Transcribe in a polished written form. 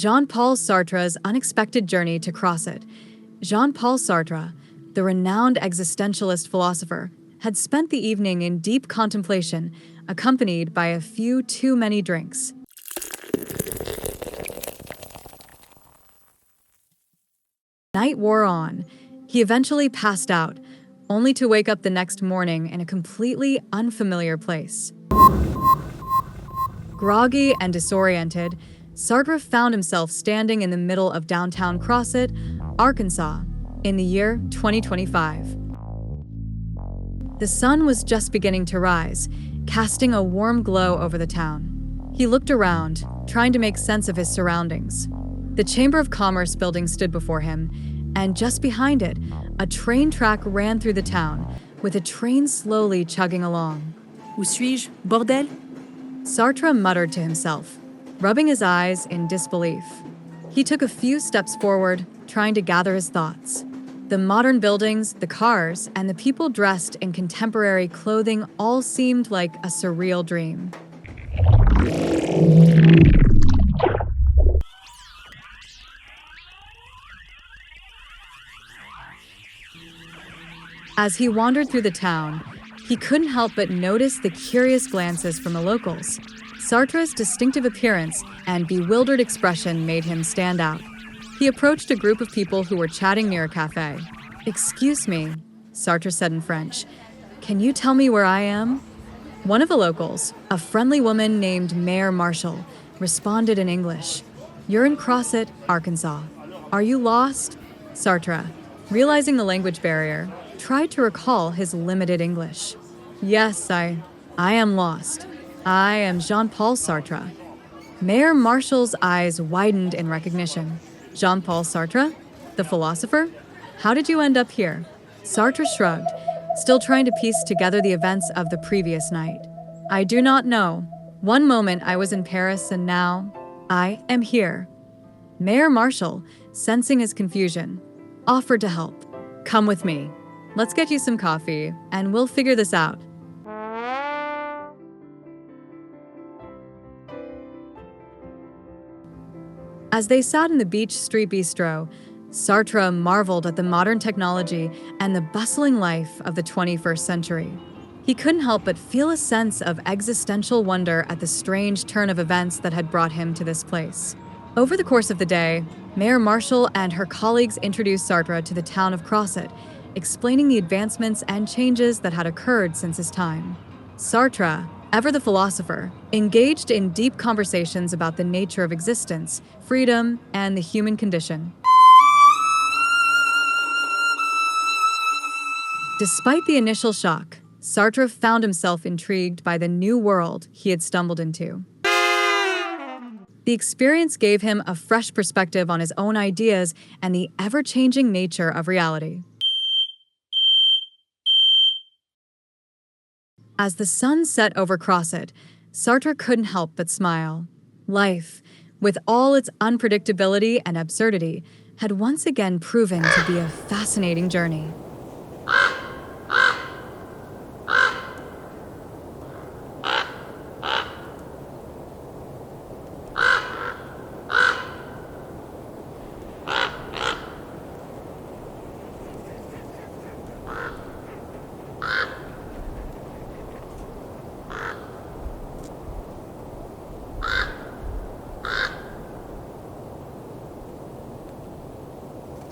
Jean-Paul Sartre's unexpected journey to Crossett. Jean-Paul Sartre, the renowned existentialist philosopher, had spent the evening in deep contemplation, accompanied by a few too many drinks. Night wore on. He eventually passed out, only to wake up the next morning in a completely unfamiliar place. Groggy and disoriented, Sartre found himself standing in the middle of downtown Crossett, Arkansas, in the year 2025. The sun was just beginning to rise, casting a warm glow over the town. He looked around, trying to make sense of his surroundings. The Chamber of Commerce building stood before him, and just behind it, a train track ran through the town, with a train slowly chugging along. suis-je, bordel? Sartre muttered to himself, rubbing his eyes in disbelief. He took a few steps forward, trying to gather his thoughts. The modern buildings, the cars, and the people dressed in contemporary clothing all seemed like a surreal dream. As he wandered through the town, he couldn't help but notice the curious glances from the locals. Sartre's distinctive appearance and bewildered expression made him stand out. He approached a group of people who were chatting near a cafe. "Excuse me," Sartre said in French. "Can you tell me where I am?" One of the locals, a friendly woman named Mayor Marshall, responded in English. "You're in Crossett, Arkansas. Are you lost?" Sartre, realizing the language barrier, tried to recall his limited English. "Yes, I am lost. I am Jean-Paul Sartre." Mayor Marshall's eyes widened in recognition. "Jean-Paul Sartre? The philosopher? How did you end up here?" Sartre shrugged, still trying to piece together the events of the previous night. "I do not know. One moment I was in Paris and now I am here." Mayor Marshall, sensing his confusion, offered to help. "Come with me. Let's get you some coffee, and we'll figure this out." As they sat in the beach street bistro, Sartre marveled at the modern technology and the bustling life of the 21st century. He couldn't help but feel a sense of existential wonder at the strange turn of events that had brought him to this place. Over the course of the day, Mayor Marshall and her colleagues introduced Sartre to the town of Crossett, explaining the advancements and changes that had occurred since his time. Sartre, ever the philosopher, engaged in deep conversations about the nature of existence, freedom, and the human condition. Despite the initial shock, Sartre found himself intrigued by the new world he had stumbled into. The experience gave him a fresh perspective on his own ideas and the ever-changing nature of reality. As the sun set over Crossett, Sartre couldn't help but smile. Life, with all its unpredictability and absurdity, had once again proven to be a fascinating journey.